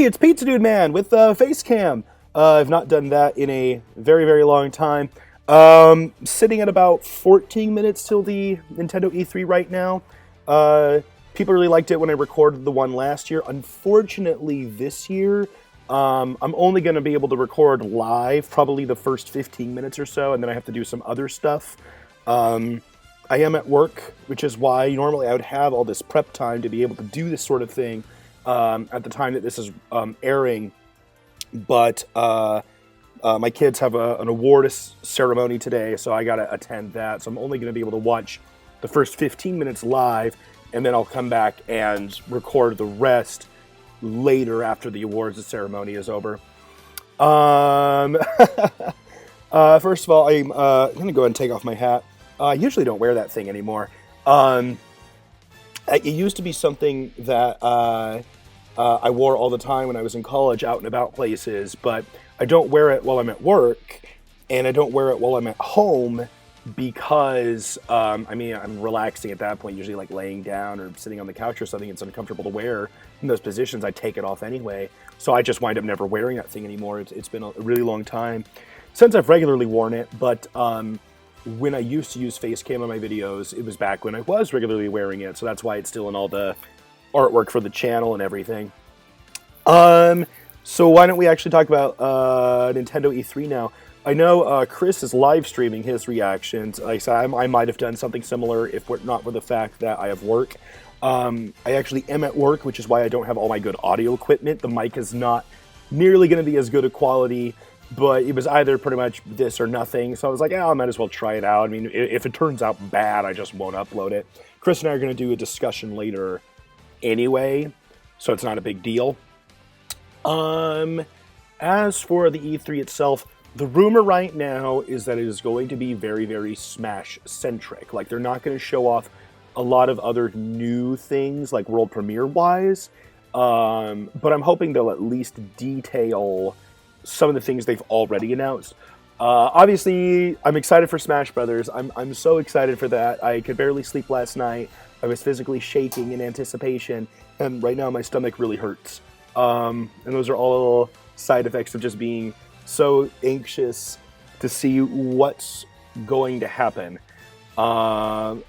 Hey, it's Pizza Dude Man with face cam. I've not done that in a very, very long time. Sitting at about 14 minutes till the Nintendo E3 right now. People really liked it when I recorded the one last year. Unfortunately, this year, I'm only going to be able to record live probably the first 15 minutes or so, and then I have to do some other stuff. I am at work, which is why normally I would have all this prep time to be able to do this sort of thing at the time that this is airing. But my kids have an award ceremony today, so I got to attend that. So I'm only going to be able to watch the first 15 minutes live, and then I'll come back and record the rest later after the awards ceremony is over. First of all, I'm going to go ahead and take off my hat. I usually don't wear that thing anymore. It used to be something that I wore all the time when I was in college, out and about places, but I don't wear it while I'm at work, and I don't wear it while I'm at home because, I'm relaxing at that point, usually like laying down or sitting on the couch or something. It's uncomfortable to wear in those positions. I take it off anyway, so I just wind up never wearing that thing anymore. It's been a really long time since I've regularly worn it, but when I used to use face cam on my videos, it was back when I was regularly wearing it, so that's why it's still in all the artwork for the channel and everything. So why don't we actually talk about Nintendo E3 now? I know Chris is live streaming his reactions. Like I said, I might have done something similar if not for the fact that I have work. I actually am at work, which is why I don't have all my good audio equipment. The mic is not nearly going to be as good a quality, but it was either pretty much this or nothing. So I was like, I might as well try it out. I mean, if it turns out bad, I just won't upload it. Chris and I are going to do a discussion later anyway, so it's not a big deal. As for the E3 itself, the rumor right now is that it is going to be very, very Smash-centric. Like, they're not going to show off a lot of other new things, like world premiere-wise, but I'm hoping they'll at least detail some of the things they've already announced. Obviously, I'm excited for Smash Brothers. I'm so excited for that. I could barely sleep last night. I was physically shaking in anticipation, and right now my stomach really hurts. And those are all side effects of just being so anxious to see what's going to happen. I'm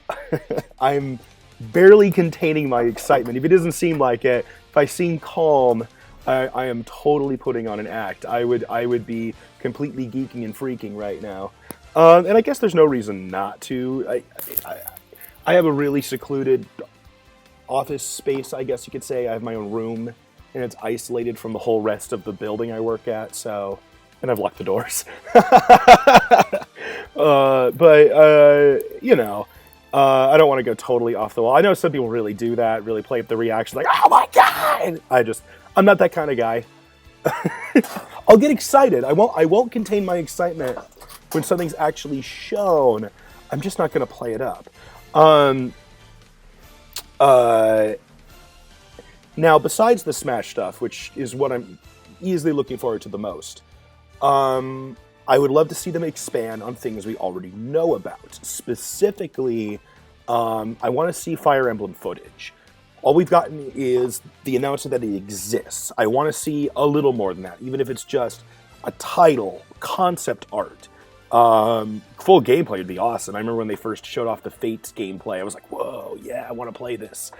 barely containing my excitement. If it doesn't seem like it, if I seem calm, I am totally putting on an act. I would be completely geeking and freaking right now. And I guess there's no reason not to. I have a really secluded office space, I guess you could say. I have my own room, and it's isolated from the whole rest of the building I work at, so... And I've locked the doors. You know, I don't want to go totally off the wall. I know some people really do that, really play up the reaction, like, oh my god! I'm not that kind of guy. I'll get excited. I won't contain my excitement when something's actually shown. I'm just not going to play it up. Now, besides the Smash stuff, which is what I'm easily looking forward to the most, I would love to see them expand on things we already know about. Specifically, I want to see Fire Emblem footage. All we've gotten is the announcement that it exists. I want to see a little more than that, even if it's just a title, concept art. Full gameplay would be awesome. I remember when they first showed off the Fates gameplay, I was like, whoa, yeah, I want to play this.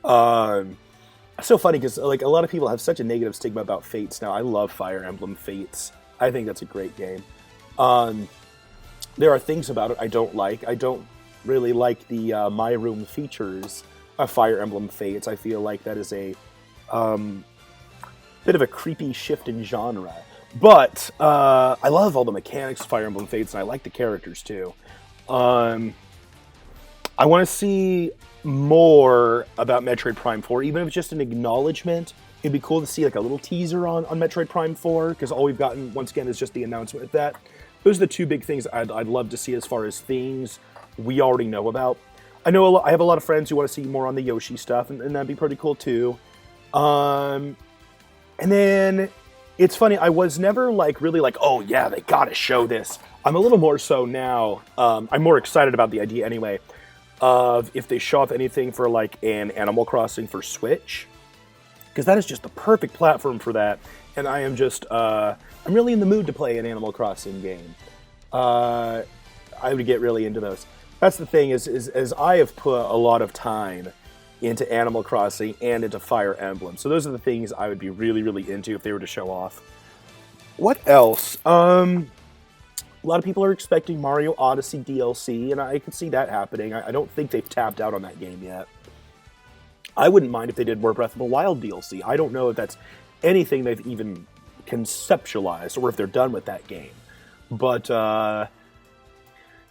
It's so funny because like a lot of people have such a negative stigma about Fates now. I love Fire Emblem Fates. I think that's a great game. There are things about it I don't like. I don't really like the My Room features of Fire Emblem Fates. I feel like that is a bit of a creepy shift in genre. But I love all the mechanics of Fire Emblem Fates, and I like the characters too. I want to see more about Metroid Prime 4, even if it's just an acknowledgement. It'd be cool to see like a little teaser on Metroid Prime 4, because all we've gotten, once again, is just the announcement of that. Those are the two big things I'd love to see as far as things we already know about. I know I have a lot of friends who want to see more on the Yoshi stuff, and that'd be pretty cool too. And then, it's funny, I was never like really like, oh yeah, they gotta show this. I'm a little more so now. I'm more excited about the idea anyway, of if they show off anything for like an Animal Crossing for Switch, because that is just the perfect platform for that. And I am just, I'm really in the mood to play an Animal Crossing game. I would get really into those. That's the thing is I have put a lot of time into Animal Crossing and into Fire Emblem. So those are the things I would be really, really into if they were to show off. What else? A lot of people are expecting Mario Odyssey DLC, and I could see that happening. I don't think they've tapped out on that game yet. I wouldn't mind if they did more Breath of the Wild DLC. I don't know if that's anything they've even conceptualized or if they're done with that game. But,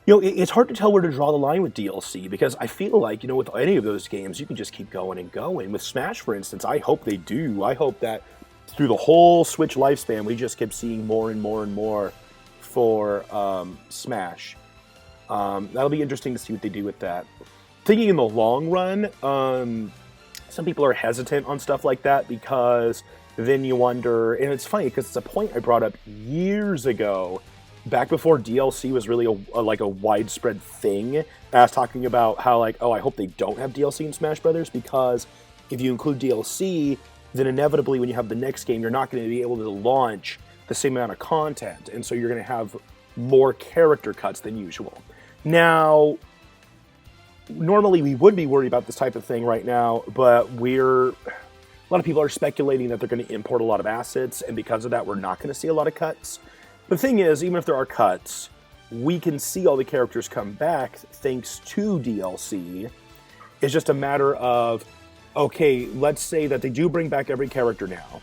it's hard to tell where to draw the line with DLC because I feel like, with any of those games, you can just keep going and going. With Smash, for instance, I hope they do. I hope that through the whole Switch lifespan, we just keep seeing more and more and more for Smash. That'll be interesting to see what they do with that. Thinking in the long run, some people are hesitant on stuff like that because then you wonder, and it's funny because it's a point I brought up years ago, back before DLC was really a widespread thing. I was talking about how I hope they don't have DLC in Smash Brothers because if you include DLC, then inevitably when you have the next game, you're not going to be able to launch the same amount of content, and so you're going to have more character cuts than usual. Now, normally we would be worried about this type of thing right now, but a lot of people are speculating that they're going to import a lot of assets, and because of that, we're not going to see a lot of cuts. The thing is, even if there are cuts, we can see all the characters come back thanks to DLC. It's just a matter of, okay, let's say that they do bring back every character now,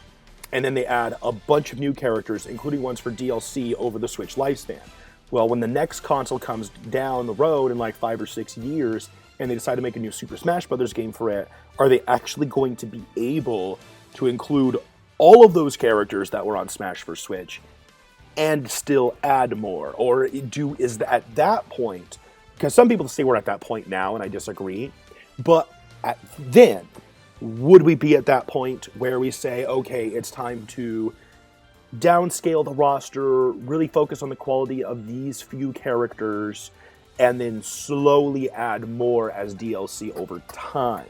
and then they add a bunch of new characters, including ones for DLC over the Switch lifespan. Well, when the next console comes down the road in 5 or 6 years, and they decide to make a new Super Smash Brothers game for it, are they actually going to be able to include all of those characters that were on Smash for Switch and still add more? Or is that at that point, because some people say we're at that point now, and I disagree, but then, would we be at that point where we say, okay, it's time to downscale the roster, really focus on the quality of these few characters, and then slowly add more as DLC over time?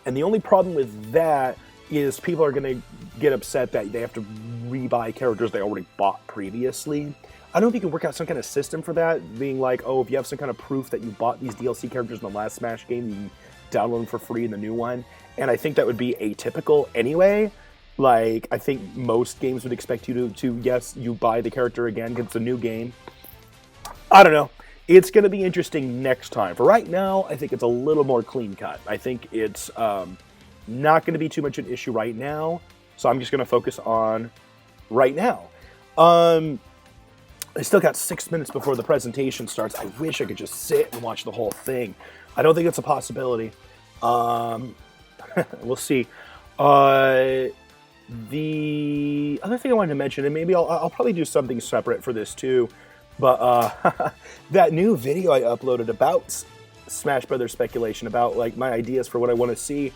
And the only problem with that is people are going to get upset that they have to rebuy characters they already bought previously. I don't know if you can work out some kind of system for that, being like, oh, if you have some kind of proof that you bought these DLC characters in the last Smash game, you can download them for free in the new one. And I think that would be atypical anyway. I think most games would expect you to yes, you buy the character again because it's a new game. I don't know. It's going to be interesting next time. For right now, I think it's a little more clean cut. I think it's not going to be too much an issue right now. So I'm just going to focus on right now. I still got 6 minutes before the presentation starts. I wish I could just sit and watch the whole thing. I don't think it's a possibility. We'll see. The other thing I wanted to mention, and maybe I'll probably do something separate for this too, but that new video I uploaded about Smash Brothers speculation, about my ideas for what I want to see,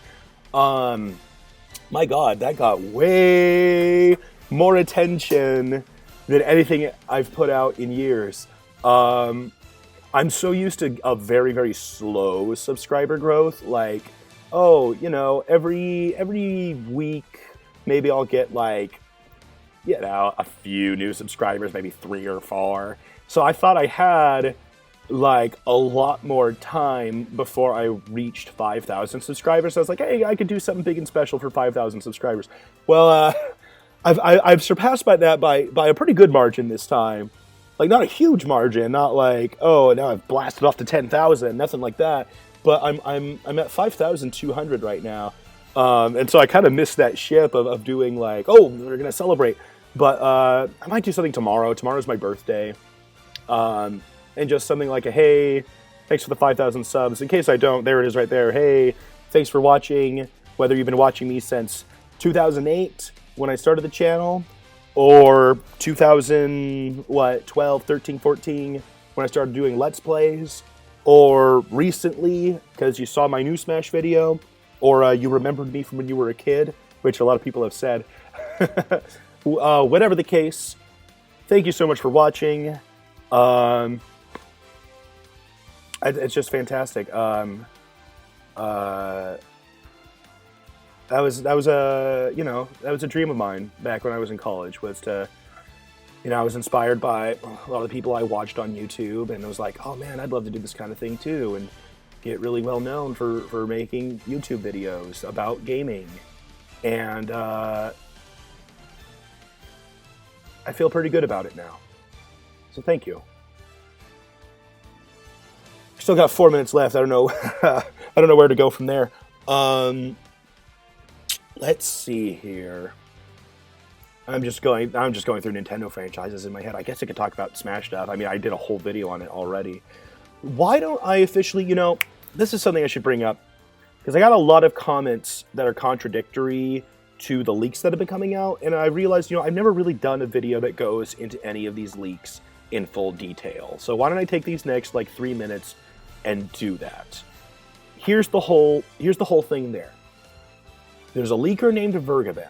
my God, that got way more attention than anything I've put out in years. I'm so used to a very, very slow subscriber growth. Every week, maybe I'll get a few new subscribers, maybe 3 or 4. So I thought I had a lot more time before I reached 5,000 subscribers. So I was like, hey, I could do something big and special for 5,000 subscribers. Well, I've surpassed that by a pretty good margin this time. Not a huge margin, not oh, now I've blasted off to 10,000, nothing like that. But I'm at 5,200 right now. And so I kind of missed that ship of doing oh, we're going to celebrate. But I might do something tomorrow. Tomorrow's my birthday. And just something like hey, thanks for the 5,000 subs. In case I don't, there it is right there. Hey, thanks for watching. Whether you've been watching me since 2008 when I started the channel, or 2012, 13, 14 when I started doing Let's Plays, or recently because you saw my new Smash video, or you remembered me from when you were a kid, which a lot of people have said. Whatever the case, thank you so much for watching. It's just fantastic. that was a that was a dream of mine back when I was in college, was to, I was inspired by a lot of the people I watched on YouTube, and I was like, oh man, I'd love to do this kind of thing too, and get really well known for making YouTube videos about gaming. And I feel pretty good about it now. So thank you. Still got 4 minutes left. I don't know. I don't know where to go from there. Let's see here. I'm just going through Nintendo franchises in my head. I guess I could talk about Smash stuff. I mean, I did a whole video on it already. Why don't I officially, this is something I should bring up, because I got a lot of comments that are contradictory to the leaks that have been coming out, and I realized, I've never really done a video that goes into any of these leaks in full detail. So why don't I take these next 3 minutes and do that? Here's the whole thing there. There's a leaker named Vergaben.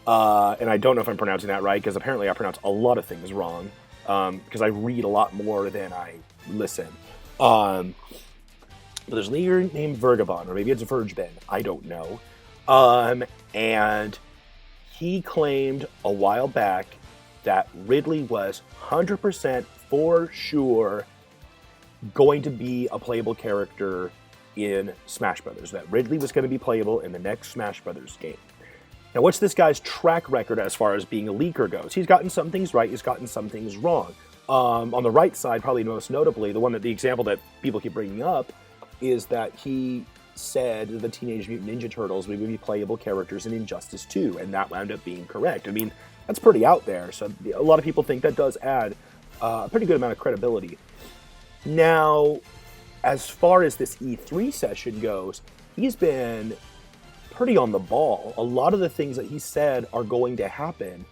And I don't know if I'm pronouncing that right, because apparently I pronounce a lot of things wrong, because I read a lot more than I listen. But there's a leaker named Vergaben, or maybe it's Vergeben, I don't know. And he claimed a while back that Ridley was 100% for sure going to be a playable character in Smash Brothers. That Ridley was going to be playable in the next Smash Brothers game. Now, what's this guy's track record as far as being a leaker goes? He's gotten some things right, he's gotten some things wrong. On the right side, probably most notably, the example that people keep bringing up is that he said the Teenage Mutant Ninja Turtles would be playable characters in Injustice 2, and that wound up being correct. I mean, that's pretty out there, so a lot of people think that does add a pretty good amount of credibility. Now, as far as this E3 session goes, he's been pretty on the ball. A lot of the things that he said are going to happen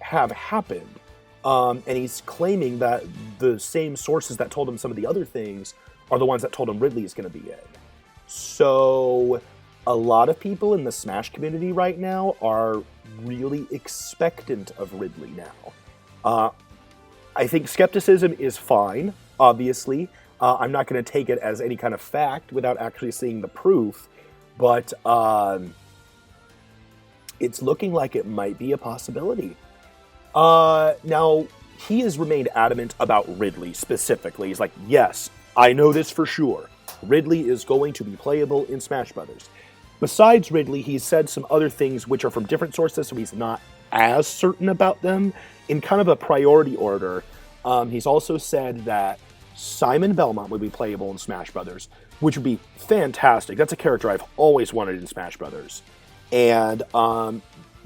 have happened. And he's claiming that the same sources that told him some of the other things are the ones that told him Ridley is going to be in. So a lot of people in the Smash community right now are really expectant of Ridley now. I think skepticism is fine, obviously. I'm not going to take it as any kind of fact without actually seeing the proof, but it's looking like it might be a possibility. Now, he has remained adamant about Ridley specifically. He's like, yes, I know this for sure. Ridley is going to be playable in Smash Brothers. Besides Ridley, he's said some other things which are from different sources, so he's not as certain about them. In kind of a priority order, he's also said that Simon Belmont would be playable in Smash Brothers, which would be fantastic. That's a character I've always wanted in Smash Brothers. And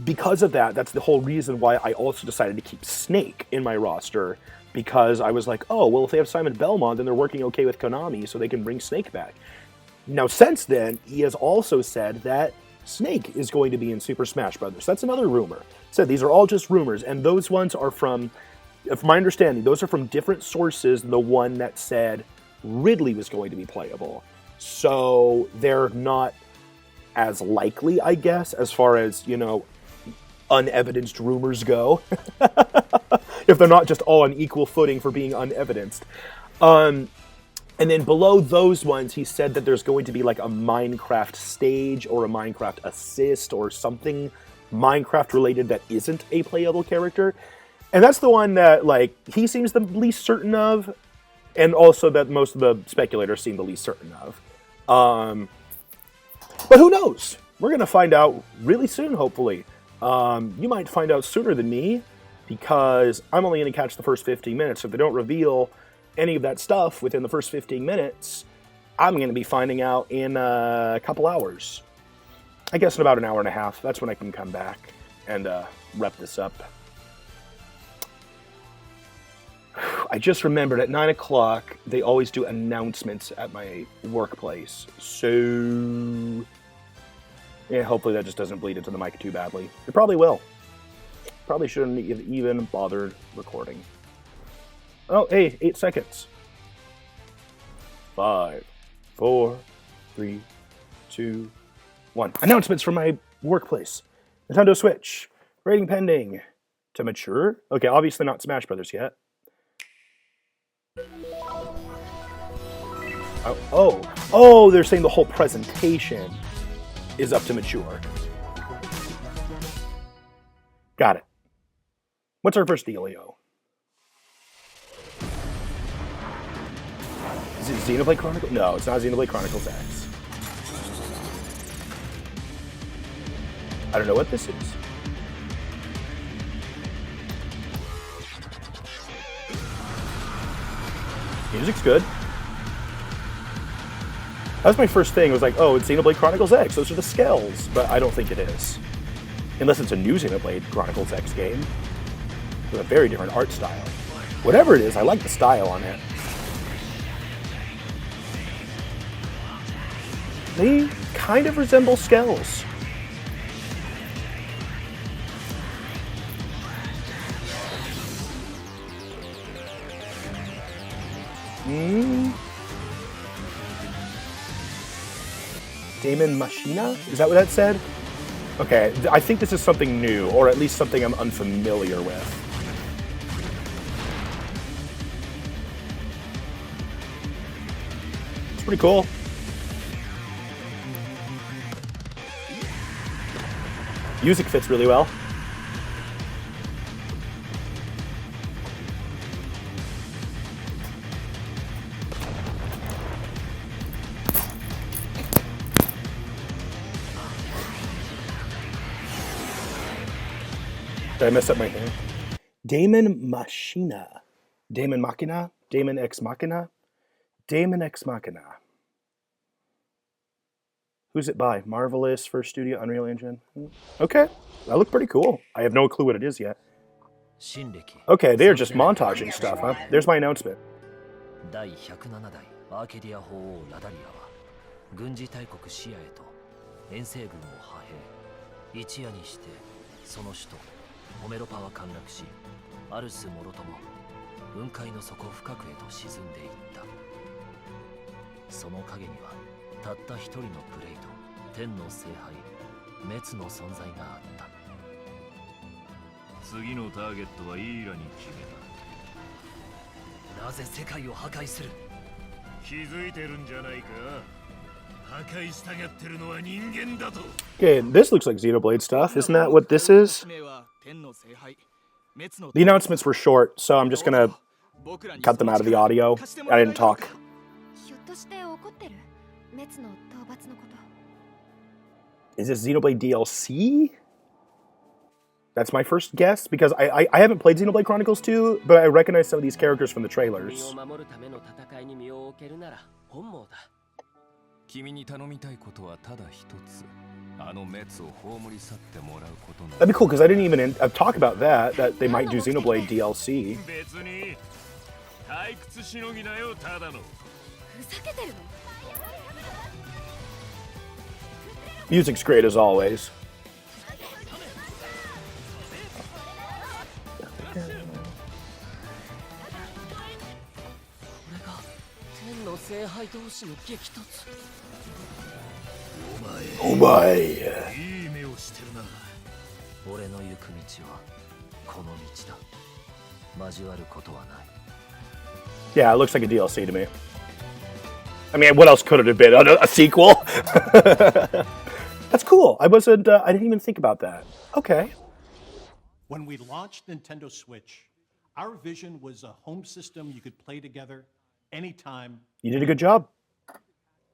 because of that, that's the whole reason why I also decided to keep Snake in my roster, because I was like, oh, well, if they have Simon Belmont, then they're working okay with Konami, so they can bring Snake back. Now, since then, he has also said that Snake is going to be in Super Smash Brothers. That's another rumor. So these are all just rumors, and those ones are from my understanding, those are from different sources than the one that said Ridley was going to be playable. So they're not as likely, I guess, as far as, unevidenced rumors go. If they're not just all on equal footing for being unevidenced. And then below those ones, he said that there's going to be like a Minecraft stage or a Minecraft assist or something Minecraft related that isn't a playable character. And that's the one that, he seems the least certain of, and also that most of the speculators seem the least certain of. But who knows? We're going to find out really soon, hopefully. You might find out sooner than me, because I'm only going to catch the first 15 minutes. So if they don't reveal any of that stuff within the first 15 minutes, I'm going to be finding out in a couple hours. I guess in about an hour and a half. That's when I can come back and wrap this up. I just remembered at 9 o'clock, they always do announcements at my workplace. So, yeah, hopefully that just doesn't bleed into the mic too badly. It probably will. Probably shouldn't have even bothered recording. Oh, hey, 8 seconds. 5, 4, 3, 2, 1. Announcements from my workplace. Nintendo Switch. Rating pending. To mature? Okay, obviously not Smash Brothers yet. Oh, they're saying the whole presentation. is up to mature. Got it. What's our first dealio? Is it Xenoblade Chronicles? No, it's not Xenoblade Chronicles X. I don't know what this is. Music's good. That was my first thing. It was like, oh, it's Xenoblade Chronicles X. Those are the Skells. But I don't think it is. Unless it's a new Xenoblade Chronicles X game. With a very different art style. Whatever it is, I like the style on it. They kind of resemble Skells. Damon Machina? Is that what that said? Okay, I think this is something new, or at least something I'm unfamiliar with. It's pretty cool. Music fits really well. Did I mess up my hand? Damon Machina. Damon Machina? Damon Ex Machina? Damon Ex Machina. Who's it by? Marvelous, First Studio, Unreal Engine. Okay, that looked pretty cool. I have no clue what it is yet. Okay, they are just montaging stuff, huh? There's my announcement. 第107代アーケディア法王ラダリアは軍事大国シアへと遠征軍を派兵一夜にしてその首都ホメロパは陥落しアルスもろとも雲海の底深くへと沈んでいったその影にはたった一人のプレイと天の聖杯滅の存在があった次のターゲットはイーラに決めたなぜ世界を破壊する気づいてるんじゃないか破壊したがってるのは人間だと Okay, this looks like Xenoblade stuff. Isn't that what this is? The announcements were short, so I'm just gonna cut them out of the audio. I didn't talk. Is this Xenoblade DLC? That's my first guess, because I haven't played Xenoblade Chronicles 2, but I recognize some of these characters from the trailers. That'd be cool, because I didn't even talk about that they might do Xenoblade DLC. Music's great as always. Oh my. Yeah, it looks like a DLC to me. I mean, what else could it have been? A sequel? That's cool. I didn't even think about that. Okay. When we launched Nintendo Switch, our vision was a home system you could play together anytime. You did a good job.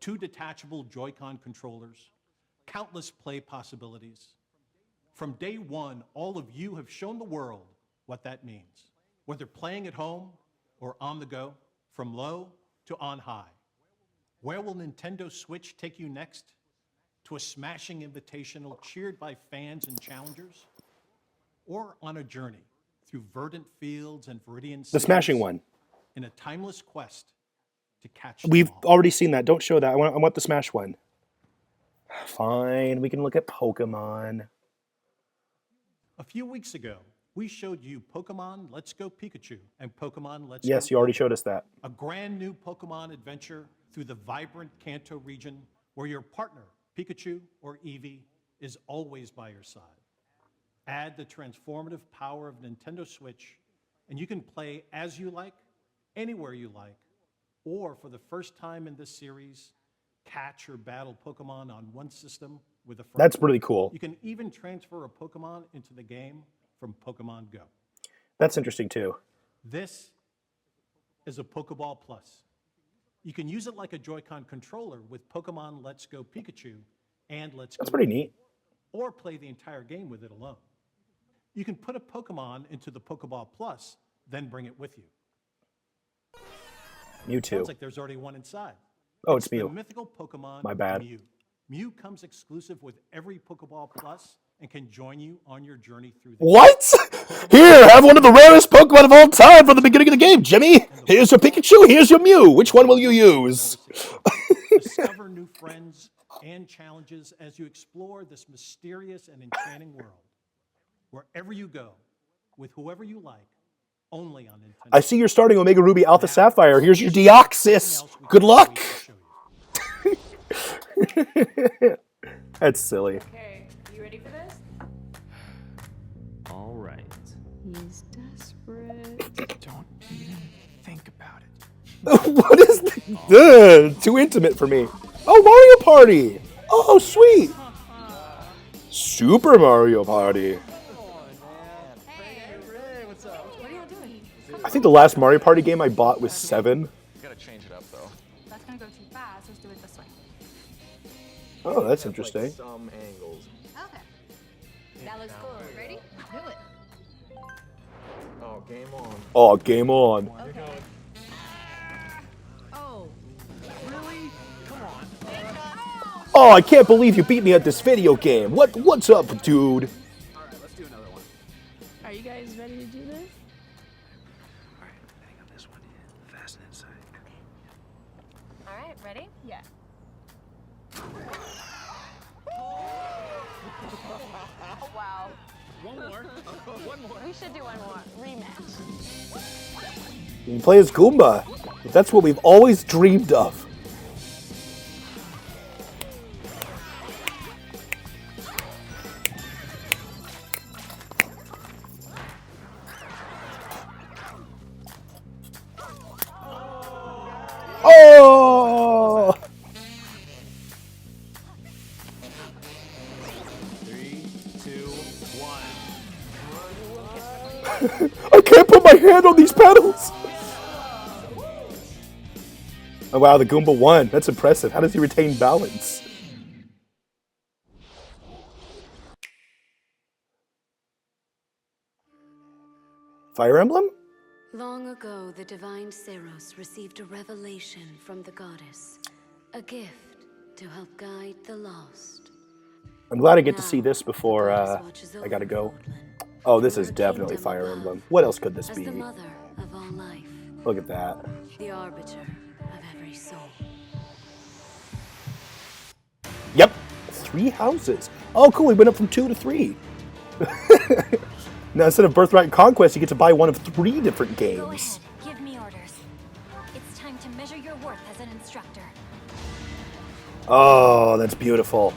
2 detachable Joy-Con controllers, countless play possibilities. From day one, all of you have shown the world what that means. Whether playing at home or on the go, from low to on high. Where will Nintendo Switch take you next? To a smashing invitational cheered by fans and challengers? Or on a journey through verdant fields and Viridian cities? The smashing one. In a timeless quest to catch We've already seen that. Don't show that. I want the Smash one. Fine. We can look at Pokemon. A few weeks ago, we showed you Pokemon Let's Go Pikachu and Pokemon Let's Yes, Go you already showed us that. A brand new Pokemon adventure through the vibrant Kanto region where your partner, Pikachu or Eevee, is always by your side. Add the transformative power of Nintendo Switch, and you can play as you like, anywhere you like, or for the first time in this series, catch or battle Pokemon on one system with a friend. That's really cool. You can even transfer a Pokemon into the game from Pokemon Go. That's interesting too. This is a Pokeball Plus. You can use it like a Joy-Con controller with Pokemon Let's Go Pikachu and Let's Go. That's pretty neat. Or play the entire game with it alone. You can put a Pokemon into the Pokeball Plus, then bring it with you. Mewtwo. Sounds like there's already one inside. Oh, it's the Mew. mythical Pokemon My bad. Mew. Mew comes exclusive with every Pokeball Plus and can join you on your journey through the What? Here, have one of the rarest Pokemon of all time from the beginning of the game, Jimmy. Here's your Pikachu, here's your Mew. Which one will you use? Discover new friends and challenges as you explore this mysterious and enchanting world. Wherever you go, with whoever you like, only on Nintendo. I see you're starting Omega Ruby Alpha Sapphire. Here's your Deoxys. Good luck. That's silly. Okay, you ready for this? All right. He's desperate. Don't even think about it. What is this? Too intimate for me. Oh, Mario Party. Oh, sweet. Super Mario Party. What are y'all doing? I think the last Mario Party game I bought was 7. You gotta change it up though. That's gonna go too fast. Let's do it this way. Oh, that's interesting. Some angles. Okay. That looks cool. Ready? Do it. Oh, game on. Oh, game on. Okay. Oh. Oh, I can't believe you beat me at this video game. What's up, dude? Alright, let's do another one. Are you guys ready to do this? Alright, hang on this one. Fasten inside. All right, ready? Yeah. Wow. One more. One more. We should do one more. Rematch. You can play as Goomba. That's what we've always dreamed of. Oh! 3, 2, 1. I can't put my hand on these pedals. Oh wow, the Goomba won. That's impressive. How does he retain balance? Fire Emblem? Long ago, the divine Seros received a revelation from the goddess, a gift to help guide the lost. I'm glad I get to see Now, this before the goddess watches I over gotta go. Portland, Oh, this is her definitely kingdom Fire above, Emblem. What else could this as be? the mother of all life, Look at that. the arbiter of every soul. Yep, 3 houses. Oh, cool. We went up from 2 to 3. Now, instead of Birthright Conquest, you get to buy one of 3 different Go games. ahead, give me orders. It's time to measure your worth as an instructor. Oh, that's beautiful.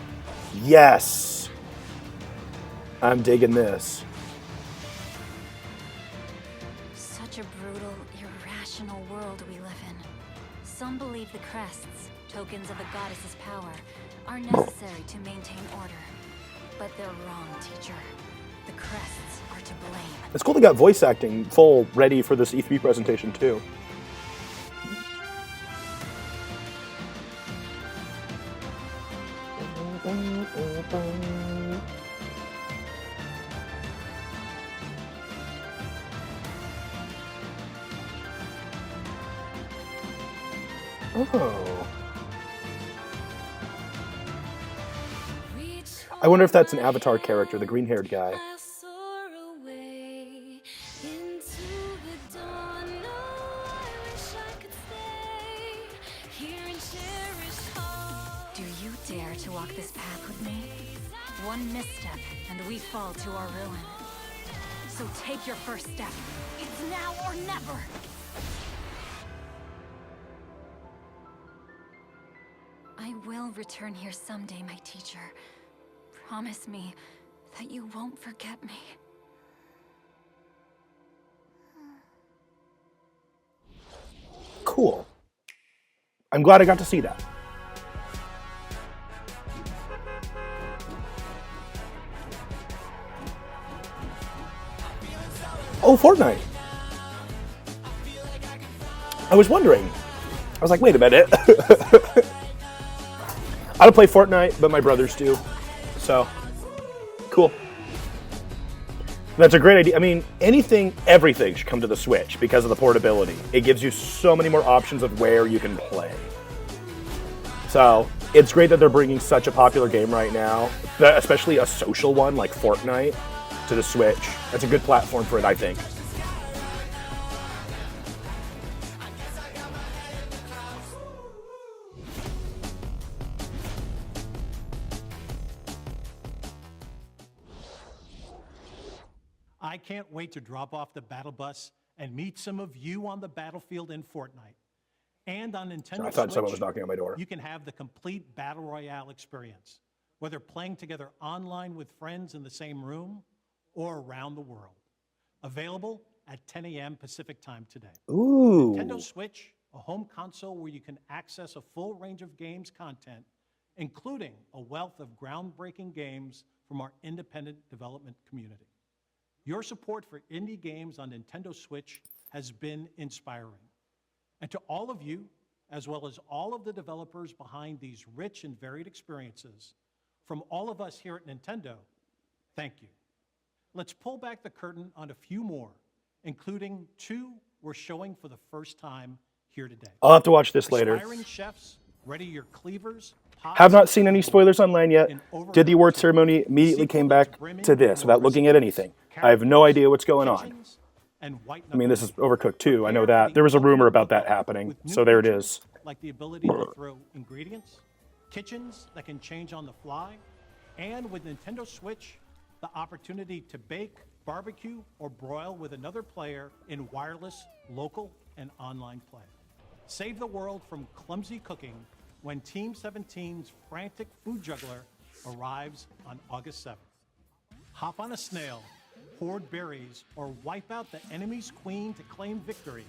Yes. I'm digging this. Such a brutal, irrational world we live in. Some believe the crests, tokens of the goddess's power, are necessary to maintain order. But they're wrong, teacher. The crests are to blame. It's cool they got voice acting full ready for this E3 presentation, too. Oh. I wonder if that's an Avatar character, the green-haired guy. Do you dare to walk this path with me? One misstep, and we fall to our ruin. So take your first step. It's now or never! I will return here someday, my teacher. Promise me that you won't forget me. Cool. I'm glad I got to see that. Oh, Fortnite. I was wondering. I was like, wait a minute. I don't play Fortnite, but my brothers do. So, cool. That's a great idea. I mean, everything should come to the Switch because of the portability. It gives you so many more options of where you can play. So, it's great that they're bringing such a popular game right now, especially a social one like Fortnite, to the Switch. That's a good platform for it, I think. I can't wait to drop off the battle bus and meet some of you on the battlefield in Fortnite. And on Nintendo I thought Switch, someone was knocking on my door. you can have the complete Battle Royale experience, whether playing together online with friends in the same room or around the world. Available at 10 a.m. Pacific time today. Ooh. Nintendo Switch, a home console where you can access a full range of games content, including a wealth of groundbreaking games from our independent development community. Your support for indie games on Nintendo Switch has been inspiring. And to all of you, as well as all of the developers behind these rich and varied experiences, from all of us here at Nintendo, thank you. Let's pull back the curtain on a few more, including 2 we're showing for the first time here today. I'll have to watch this later. Aspiring chefs, ready your cleavers. Have not seen any spoilers online yet. Did the award ceremony, immediately came back to this without looking at anything. I have no idea what's going on. I mean, this is Overcooked 2, I know that. There was a rumor about that happening, so there it is. Like the ability to throw ingredients, kitchens that can change on the fly, and with Nintendo Switch, the opportunity to bake, barbecue, or broil with another player in wireless, local, and online play. Save the world from clumsy cooking when Team 17's frantic food juggler arrives on August 7th. Hop on a snail, hoard berries, or wipe out the enemy's queen to claim victory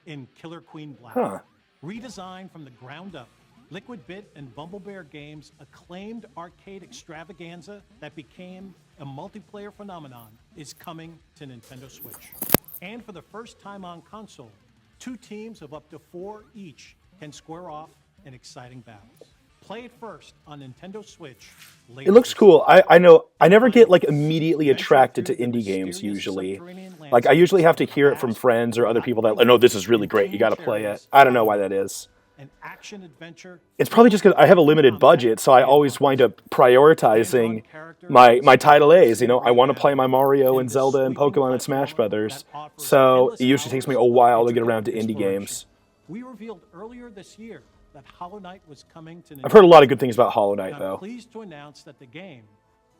in Killer Queen Black. Redesigned from the ground up, Liquid Bit and Bumble Bear Games' acclaimed arcade extravaganza that became a multiplayer phenomenon is coming to Nintendo Switch. And for the first time on console, 2 teams of up to 4 each can square off in exciting battles. Play it first on Nintendo Switch later. It looks cool. I know I never get like immediately attracted to indie games usually. Like I usually have to hear it from friends or other people that, oh, no, this is really great. You got to play it. I don't know why that is. An action adventure. It's probably just because I have a limited budget, so I always wind up prioritizing my title A's. You know, I want to play my Mario and Zelda and Pokemon and Smash Brothers, so it usually takes me a while to get around to indie games. We revealed earlier this year that Hollow Knight was coming to Nintendo. I've heard a lot of good things about Hollow Knight, though. I'm pleased to announce that the game,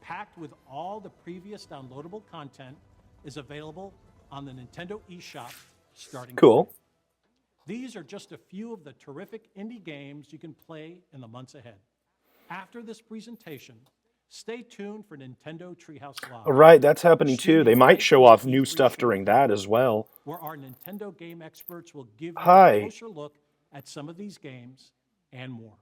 packed with all the previous downloadable content, is available on the Nintendo eShop starting Cool. today. These are just a few of the terrific indie games you can play in the months ahead. After this presentation, stay tuned for Nintendo Treehouse Live. All right, that's happening too. They might show off new stuff during that as well. Where our Nintendo game experts will give you Hi. a closer look at some of these games and more.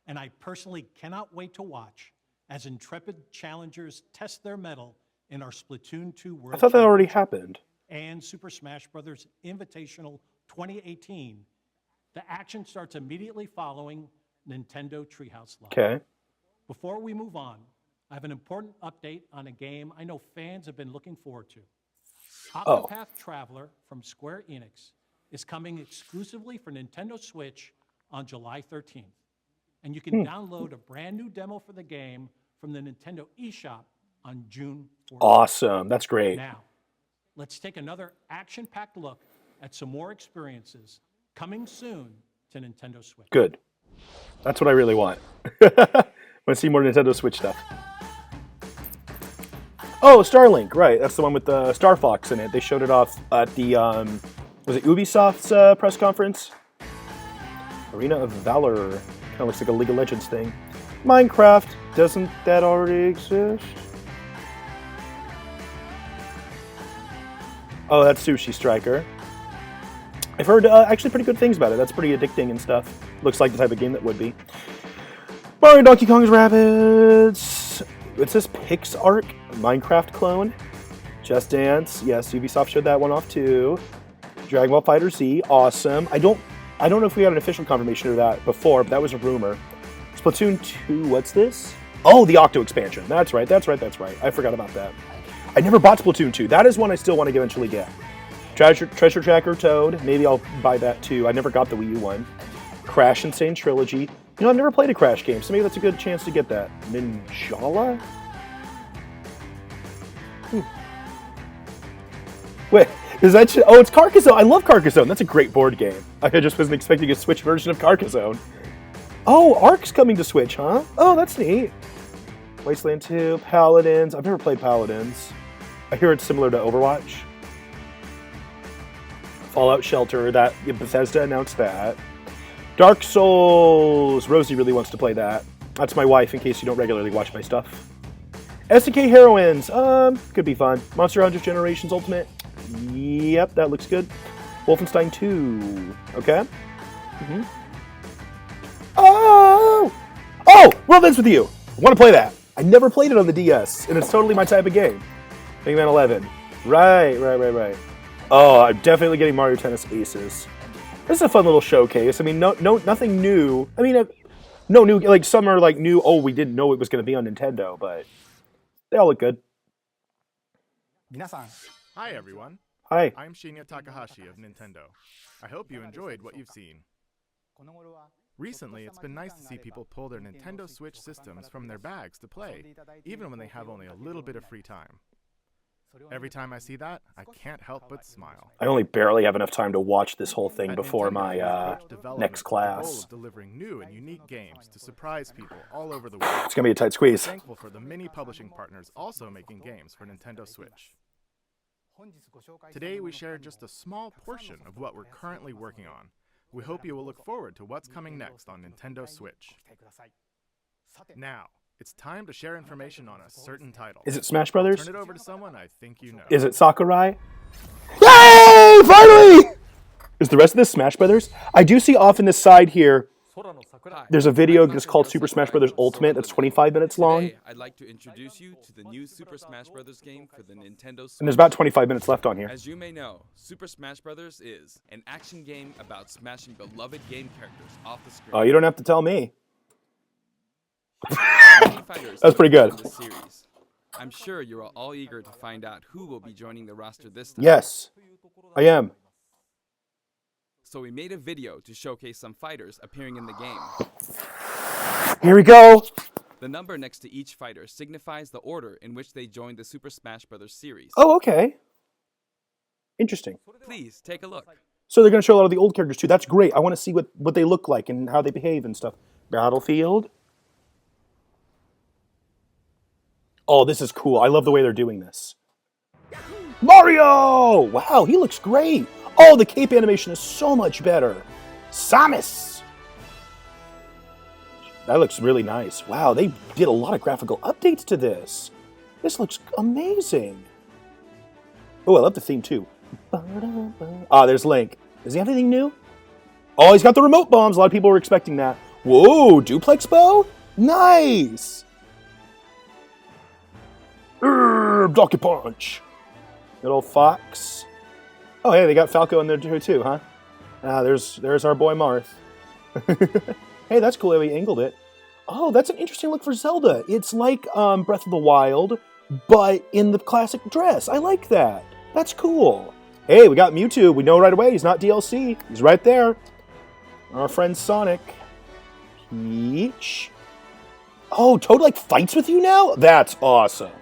And I personally cannot wait to watch as intrepid challengers test their mettle in our Splatoon 2 World I thought that already Championship happened. and Super Smash Bros. Invitational 2018. The action starts immediately following Nintendo Treehouse Live. Okay. Before we move on, I have an important update on a game I know fans have been looking forward to. Octopath Traveler from Square Enix is coming exclusively for Nintendo Switch on July 13th. And you can download a brand new demo for the game from the Nintendo eShop on June 14th. Awesome. That's great. Now, let's take another action-packed look at some more experiences coming soon to Nintendo Switch. Good. That's what I really want. I want to see more Nintendo Switch stuff. Oh, Starlink, right. That's the one with the Star Fox in it. They showed it off at the, was it Ubisoft's press conference? Arena of Valor. Kind of looks like a League of Legends thing. Minecraft. Doesn't that already exist? Oh, that's Sushi Striker. I've heard actually pretty good things about it. That's pretty addicting and stuff. Looks like the type of game that would be. Mario Donkey Kong's Rabbids. It says PixArt Minecraft clone. Just Dance. Yes, Ubisoft showed that one off too. Dragon Ball Fighter Z. Awesome. I don't know if we got an official confirmation of that before, but that was a rumor. Splatoon 2. What's this? Oh, the Octo expansion. That's right. I forgot about that. I never bought Splatoon 2. That is one I still want to eventually get. Treasure Tracker Toad. Maybe I'll buy that too. I never got the Wii U one. Crash Insane Trilogy. You know, I've never played a Crash game, so maybe that's a good chance to get that. Ninjala? Wait, is that... Oh, it's Carcassonne. I love Carcassonne. That's a great board game. I just wasn't expecting a Switch version of Carcassonne. Oh, Ark's coming to Switch, huh? Oh, that's neat. Wasteland 2, Paladins. I've never played Paladins. I hear it's similar to Overwatch. Fallout Shelter, that Bethesda announced that. Dark Souls. Rosie really wants to play that. That's my wife, in case you don't regularly watch my stuff. SNK Heroines. Could be fun. Monster Hunter Generations Ultimate. Yep, that looks good. Wolfenstein 2. Okay. Oh! World Ends With You. I want to play that. I never played it on the DS, and it's totally my type of game. Mega Man 11. Right. Oh, I'm definitely getting Mario Tennis Aces. This is a fun little showcase. I mean, nothing new. I mean, no new, like, some are like new, oh, we didn't know it was going to be on Nintendo, but they all look good. Hi, everyone. Hi. I'm Shinya Takahashi of Nintendo. I hope you enjoyed what you've seen. Recently, it's been nice to see people pull their Nintendo Switch systems from their bags to play, even when they have only a little bit of free time. Every time I see that, I can't help but smile. I only barely have enough time to watch this whole thing before my next class. Delivering new and unique games to surprise people all over the world. It's gonna be a tight squeeze. Thankful for the many publishing partners also making games for Nintendo Switch. Today we share just a small portion of what we're currently working on. We hope you will look forward to what's coming next on Nintendo Switch. Now, it's time to share information on a certain title. Is it Smash Brothers? Turn it over to someone I think you know. Is it Sakurai? Yay! Finally! Is the rest of this Smash Brothers? I do see off in this side here, there's a video that's called Super Smash Bros. Ultimate that's 25 minutes long. Today, I'd like to introduce you to the new Super Smash Bros. Game for the Nintendo Switch. And there's about 25 minutes left on here. As you may know, Super Smash Bros. Is an action game about smashing beloved game characters off the screen. Oh, you don't have to tell me. That's pretty good. The series. I'm sure you're all eager to find out who will be joining the roster this time. Yes, I am. So we made a video to showcase some fighters appearing in the game. Here we go. The number next to each fighter signifies the order in which they joined the Super Smash Bros. Series. Oh, okay. Interesting. Please take a look. So they're going to show a lot of the old characters too. That's great. I want to see what they look like and how they behave and stuff. Battlefield. Oh, this is cool. I love the way they're doing this. Mario! Wow, he looks great. Oh, the cape animation is so much better. Samus! That looks really nice. Wow, they did a lot of graphical updates to this. This looks amazing. Oh, I love the theme too. Ah, there's Link. Does he have anything new? Oh, he's got the remote bombs. A lot of people were expecting that. Whoa, duplex bow? Nice! Donkey Punch. Good old Fox. Oh, hey, they got Falco in there too, huh? Ah, there's our boy Marth. Hey, that's cool how he angled it. Oh, that's an interesting look for Zelda. It's like Breath of the Wild, but in the classic dress. I like that. That's cool. Hey, we got Mewtwo. We know right away he's not DLC. He's right there. Our friend Sonic. Peach. Oh, Toad like fights with you now? That's awesome.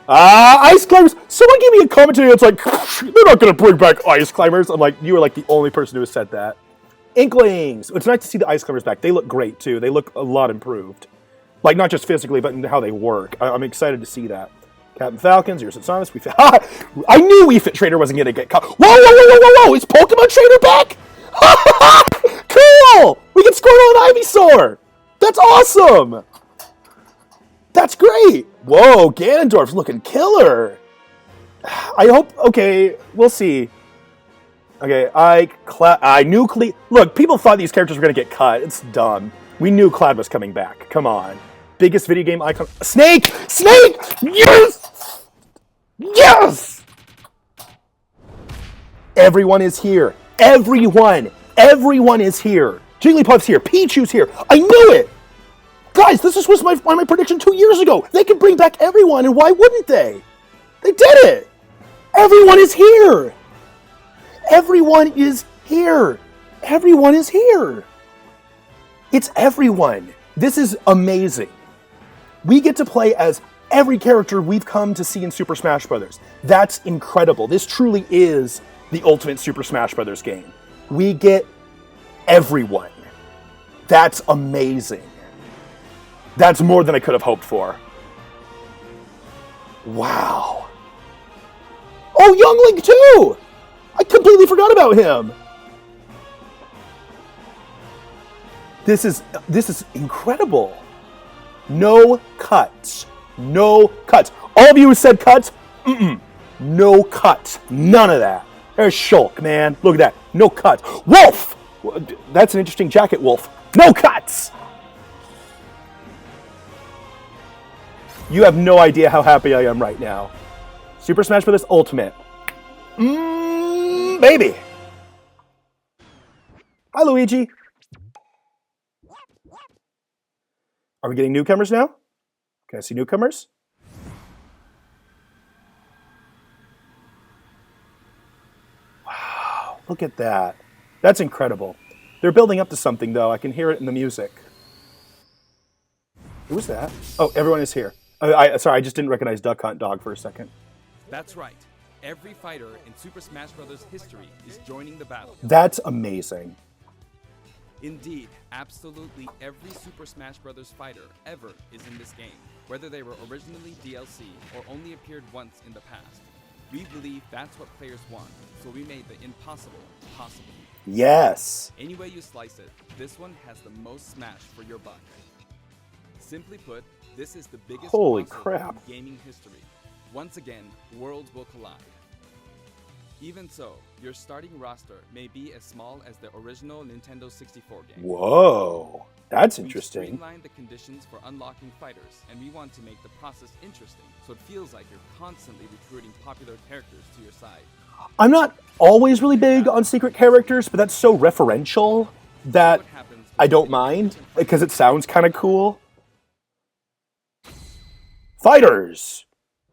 Ice Climbers! Someone gave me a commentary that's like, they're not going to bring back Ice Climbers. I'm like, you are like the only person who has said that. Inklings! It's nice to see the Ice Climbers back. They look great, too. They look a lot improved. Like, not just physically, but in how they work. I'm excited to see that. Captain Falcons, here's Samus. I knew Wii Fit Trainer wasn't going to get caught. Whoa! Is Pokemon Trainer back? Cool! We can Squirtle and Ivysaur! That's awesome! That's great! Whoa, Ganondorf's looking killer! I hope... Okay, we'll see. Okay, I knew... Look, people thought these characters were going to get cut. It's dumb. We knew Cloud was coming back. Come on. Biggest video game icon... Snake! Snake! Yes! Yes! Everyone is here. Everyone is here. Jigglypuff's here. Pichu's here. I knew it! Guys, this was my prediction 2 years ago. They could bring back everyone, and why wouldn't they? They did it! Everyone is here! Everyone is here! Everyone is here! It's everyone. This is amazing. We get to play as every character we've come to see in Super Smash Bros. That's incredible. This truly is the ultimate Super Smash Bros. Game. We get everyone. That's amazing. That's more than I could have hoped for. Wow. Oh, Young Link too! I completely forgot about him. This is incredible. No cuts. No cuts. All of you who said cuts, no cuts. None of that. There's Shulk, man. Look at that. No cuts. Wolf! That's an interesting jacket, Wolf. No cuts! You have no idea how happy I am right now. Super Smash Bros. Ultimate. Baby. Hi, Luigi. Are we getting newcomers now? Can I see newcomers? Wow, look at that. That's incredible. They're building up to something, though. I can hear it in the music. Who was that? Oh, everyone is here. Sorry, I just didn't recognize Duck Hunt Dog for a second. That's right. Every fighter in Super Smash Bros. History is joining the battle. That's amazing. Indeed, absolutely every Super Smash Bros. Fighter ever is in this game, whether they were originally DLC or only appeared once in the past. We believe that's what players want, so we made the impossible possible. Yes. Any way you slice it, this one has the most Smash for your buck. Simply put, this is the biggest Holy crossover crap. in gaming history. Once again, worlds will collide. Even so, your starting roster may be as small as the original Nintendo 64 game. Whoa, that's We've interesting. streamlined the conditions for unlocking fighters, and we want to make the process interesting, so it feels like you're constantly recruiting popular characters to your side. I'm not always really big on secret characters, but that's so referential that I don't mind, because it sounds kind of cool. Fighters!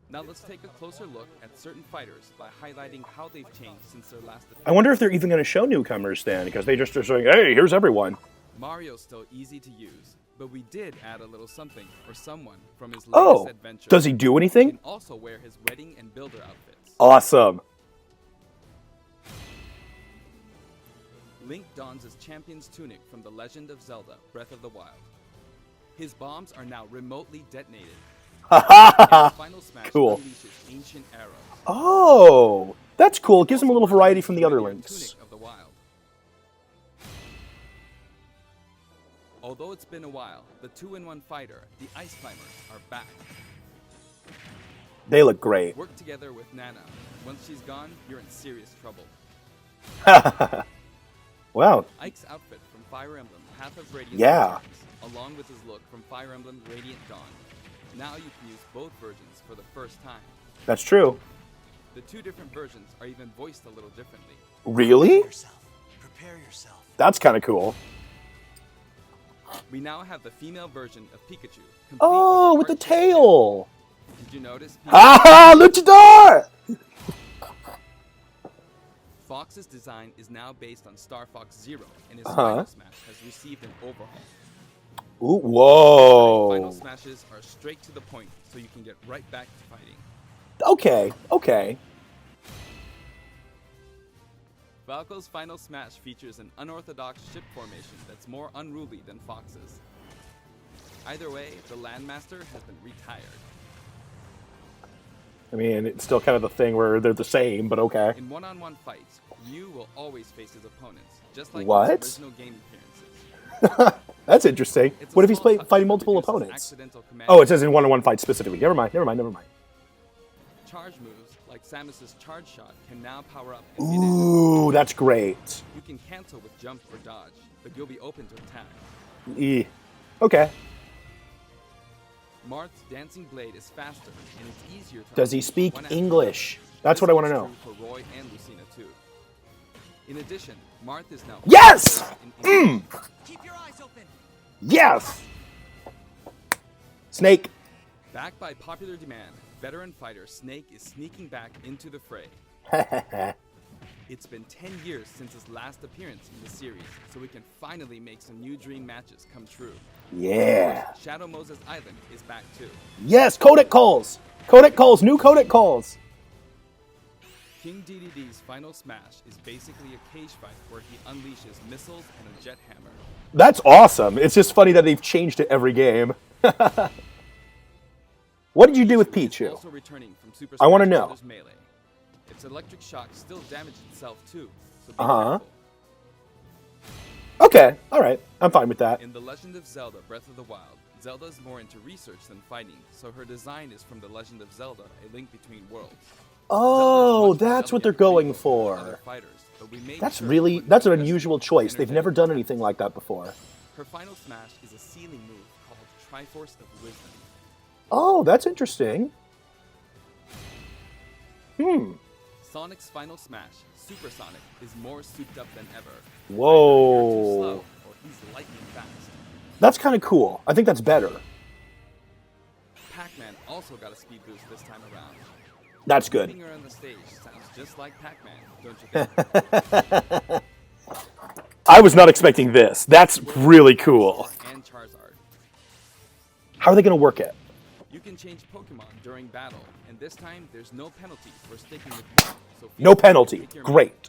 Now let's take a closer look at certain fighters by highlighting how they've changed since their last appearance. I wonder if they're even going to show newcomers then, because they just are saying, hey, here's everyone. Mario's still easy to use, but we did add a little something for someone from his latest adventure. Does he do He anything? can also wear his wedding and builder outfits. Awesome. Link dons his champion's tunic from The Legend of Zelda: Breath of the Wild. His bombs are now remotely detonated. And his final smash Cool. unleashes ancient arrows. Oh, that's cool. It gives him a little variety from the other links. Tunic of the Wild. Although it's been a while, the 2-in-1 fighter, the Ice Climbers, are back. They look great. Work together with Nana. Once she's gone, you're in serious trouble. Wow. Ike's outfit from Fire Emblem Path of Radiance Yeah. returns, along with his look from Fire Emblem Radiant Dawn. Now you can use both versions for the first time. That's true. The two different versions are even voiced a little differently. Really? Prepare yourself. That's kind of cool. We now have the female version of Pikachu. complete Oh, with the heart-shaped tail. head. Did you notice? Ah, Luchador! Fox's design is now based on Star Fox Zero, and his Uh-huh. Final Smash has received an overhaul. Ooh, whoa. Final Smashes are straight to the point, so you can get right back to fighting. Okay, okay. Falco's Final Smash features an unorthodox ship formation that's more unruly than Fox's. Either way, the Landmaster has been retired. I mean, it's still kind of the thing where they're the same, but okay. In one-on-one fights, Ryu will always face his opponents, just like What? in his original game appearances. That's interesting. It's a What if he's small touch fighting that multiple reduces opponents? accidental command Oh, it says in one-on-one fights specifically. Never mind. Charge moves, like Samus's charge shot, can now power up and hit it. Ooh, that's great. You can cancel with jump or dodge, but you'll be open to attack. Okay. Marth's dancing blade is faster, and it's easier to Does he unleash speak one after English? another. That's This what I want to holds know. true for Roy and Lucina too. In addition, Marth is now Yes! in English. Keep your eyes open. Yes! Snake. Backed by popular demand, veteran fighter Snake is sneaking back into the fray. It's been 10 years since his last appearance in the series, so we can finally make some new dream matches come true. Yeah. Shadow Moses Island is back too. Yes, Codec calls. Codec calls. New Codec calls. King DDD's final smash is basically a cage fight where he unleashes missiles and a jet hammer. That's awesome. It's just funny that they've changed it every game. What did you do with Pichu? Also returning from Super I wanna Smash know. Bros. Melee. Its electric shock still damaged itself too, so be Uh-huh. careful. Okay, alright. I'm fine with that. In The Legend of Zelda Breath of the Wild, Zelda's more into research than fighting, so her design is from The Legend of Zelda, A Link Between Worlds. Oh, Zelda's much more that's what they're elegant going than other for. fighters, but we made That's sure really, it wouldn't that's an be unusual aggressive, choice. They've never done energetic. anything like that before. Her final smash is a ceiling move called Triforce of Wisdom. Oh, that's interesting. Sonic's final smash, Super Sonic, is more souped up than ever. Whoa. Either you're too slow, or he's lightning fast. That's kind of cool. I think that's better. Pac-Man also got a speed boost this time around. That's good. Moving around the stage sounds just like Pac-Man, don't you think? I was not expecting this. That's really cool. And Charizard. How are they going to work it? You can change Pokemon during battle, and this time there's no penalty for sticking with one. So feel No free to penalty. pick your Great.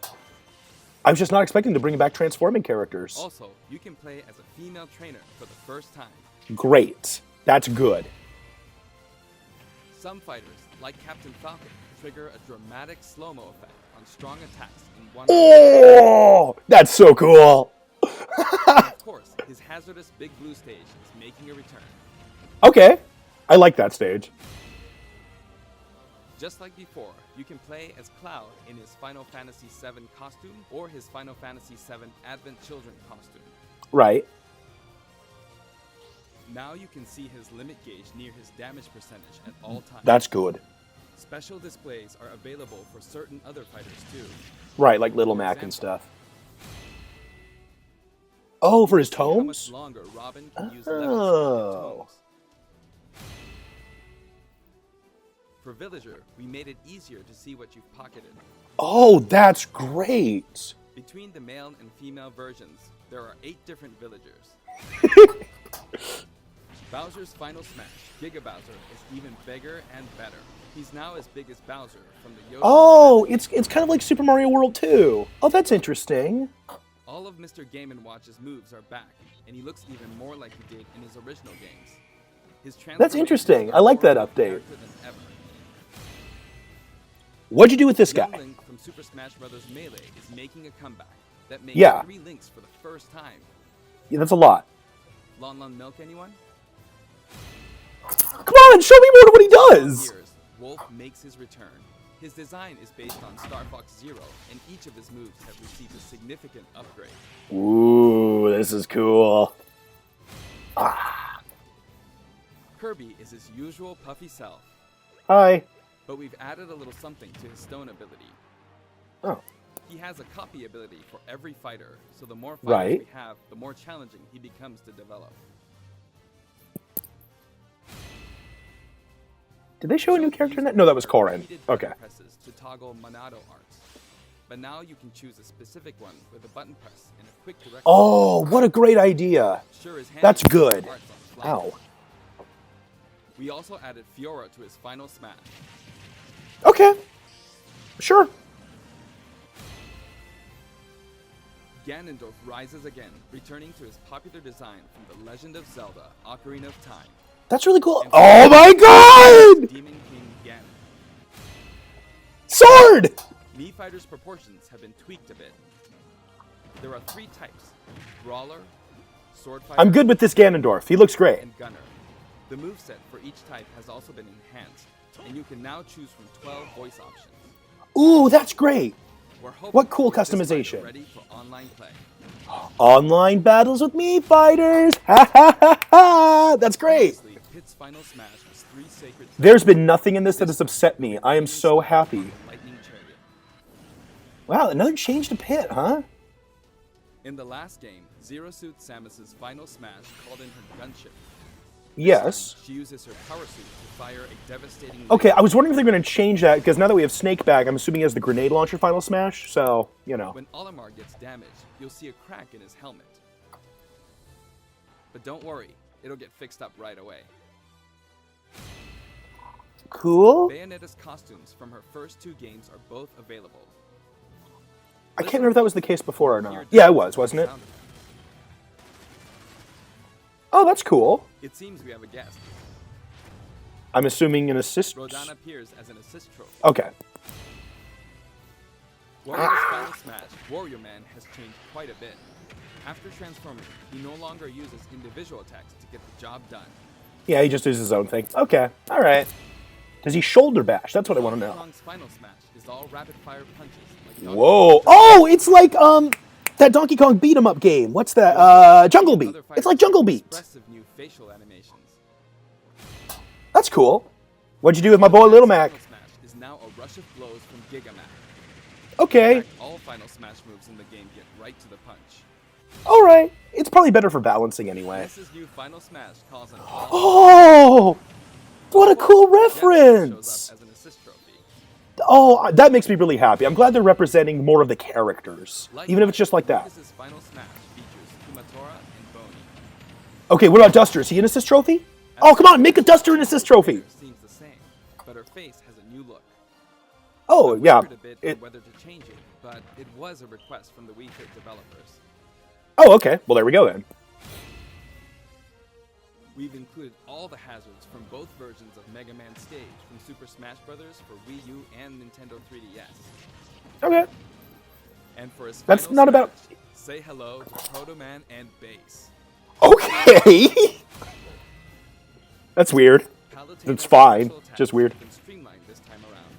I was just not expecting to bring back transforming characters. Also, you can play as a female trainer for the first time. Great. That's good. Some fighters, like Captain Falcon, trigger a dramatic slow-mo effect on strong attacks in one. Oh, that's so cool. Of course, his hazardous Big Blue stage is making a return. Okay. I like that stage. Just like before, you can play as Cloud in his Final Fantasy VII costume or his Final Fantasy VII Advent Children costume. Right. Now you can see his limit gauge near his damage percentage at all times. That's good. Special displays are available for certain other fighters too. Right, like Little Mac and stuff. Oh, for his See how much tomes? longer Robin can use levels for Oh. tomes. For Villager, we made it easier to see what you've pocketed. Oh, that's great. Between the male and female versions, there are 8 different villagers. Bowser's final smash, Giga Bowser, is even bigger and better. He's now as big as Bowser from the Yoshi. Oh, it's kind of like Super Mario World 2. Oh, that's interesting. All of Mr. Game & Watch's moves are back, and he looks even more like he did in his original games. His That's interesting. I like that update. Character than ever. What'd you do with this Young guy? Link from Super Smash Bros. Melee is making a comeback that makes Yeah. 3 Links for the first time. Yeah, that's a lot. Lon Milk, anyone? Come on, show me more of what he does. Years, Wolf makes his return. His design is based on Star Fox Zero, and each of his moves have received a significant upgrade. Ooh, this is cool. Kirby is his usual puffy self, Hi. but we've added a little something to his stone ability. Oh. He has a copy ability for every fighter, so the more fighters Right. we have, the more challenging he becomes to develop. Did they show a new character in that? No, that was Korin. Repeated Okay. button presses to toggle Monado arts. But now you can choose a specific one with a button press and a quick direct. Oh, what a great idea. Sure is handy That's to control good. arts on the fly. Ow. We also added Fiora to his final smash. Okay. Sure. Ganondorf rises again, returning to his popular design from The Legend of Zelda: Ocarina of Time. That's really cool. And Oh my god! Demon King Ganon. Sword! Mii Fighter's proportions have been tweaked a bit. There are 3 types: Brawler, Sword Fighter, I'm good with this Ganondorf. He looks great. and Gunner. The moveset for each type has also been enhanced, and you can now choose from 12 voice options. Ooh, that's great. We're hoping What cool to get this fighter customization. ready for online play. Online battles with me fighters. Ha ha ha ha. That's great. Previously, Pit's Final Smash was 3 sacred. There's been nothing in this that has upset me. I am so happy. Lightning Chariot. Wow, another change to Pit, huh? In the last game, Zero Suit Samus's Final Smash called in her gunship. Yes. She uses her power suit to fire a devastating. Okay, I was wondering if they're going to change that, because now that we have Snake back, I'm assuming he has the grenade launcher Final Smash, so, you know. When Olimar gets damaged, you'll see a crack in his helmet. But don't worry, it'll get fixed up right away. Cool. Bayonetta's costumes from her first 2 games are both available. I can't remember if that was the case before or not. Yeah, it was, wasn't it? Oh, that's cool. It seems we have a guest. I'm assuming an assist. Rodan appears as an assist trophy. Okay. Warrior's Final Smash, Warrior Man has changed quite a bit. After transforming, he no longer uses individual attacks to get the job done. Yeah, he just does his own thing. Okay, all right. Does he shoulder bash? That's what I want to know. Donkey Kong's Final Smash is all rapid fire punches. Like Donkey Whoa! Kong. Oh, it's like that Donkey Kong beat 'em up game. What's that? Jungle Beat. Other It's like fighters Jungle have Beat. Expressive new facial animations. That's cool. What'd you do with my boy Little Mac? Final Smash is now a rush of blows from Gigamac. Okay. In fact, all Final Smash moves in the game get right to the punch. All right. It's probably better for balancing anyway. Ness's new Final Smash calls an Oh! What a cool shows reference! up as an assist trophy. Oh, that makes me really happy. I'm glad they're representing more of the characters, even if it's just like that. Lucas's Final Smash features Kumatora and Boney. Okay, what about Duster? Is he an assist trophy? Oh, come on, make a Duster an assist trophy. Seems the same, but her face has a new look. Oh, yeah. Wondered a bit on whether to change it, but it was a request from the Wii Fit developers. Oh, okay. Well, there we go then. We've included all the hazards from both versions of Mega Man Stage from Super Smash Bros. For Wii U and Nintendo 3DS. Okay. And for his That's Final not about... Smash, say hello to Proto Man and Bass. Okay! That's weird. Palutena's It's fine. special attacks Just weird. have been streamlined this time around.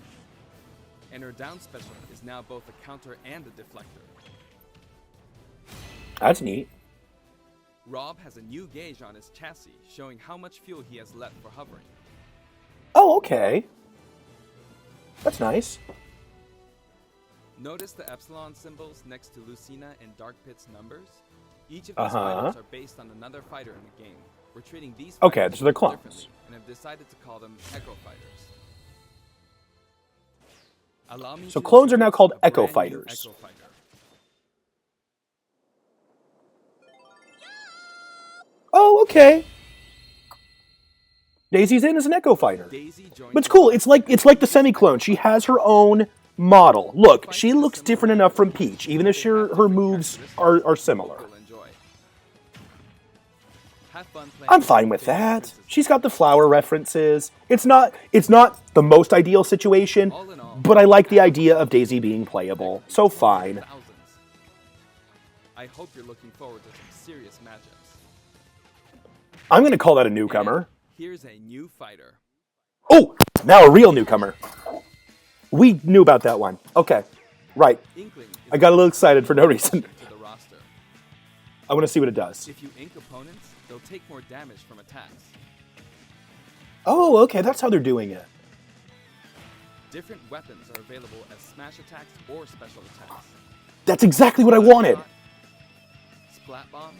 And her down special is now both a counter and a deflector. That's neat. Rob has a new gauge on his chassis, showing how much fuel he has left for hovering. Oh, okay. That's nice. Notice the epsilon symbols next to Lucina and Dark Pit's numbers? Each of these fighters are based on another fighter in the game. We're treating these Okay, fighters so they're clones. differently and have decided to call them Echo Fighters. Allow me So to clones are now introduce called a Echo brand new Fighters. Echo Fighter. Oh, okay. Daisy's in as an Echo Fighter. Daisy joins But it's cool. It's like the semi-clone. She has her own model. Look, she looks different enough from Peach, even if her moves are similar. You'll enjoy. Have fun playing I'm fine with Daisy that. Princess. She's got the flower references. It's not the most ideal situation, All in all, but I like the idea of Daisy being playable. So fine. thousands. I hope you're looking forward to some serious matchups. I'm going to call that a newcomer. Here's a new fighter. Oh, now a real newcomer. We knew about that one. Okay, right. Inkling is I got a little excited for no reason. to the roster. I want to see what it does. If you ink opponents, they'll take more damage from attacks. Oh, okay, that's how they're doing it. Different weapons are available as smash attacks or special attacks. That's exactly what I wanted. Splat Bomb,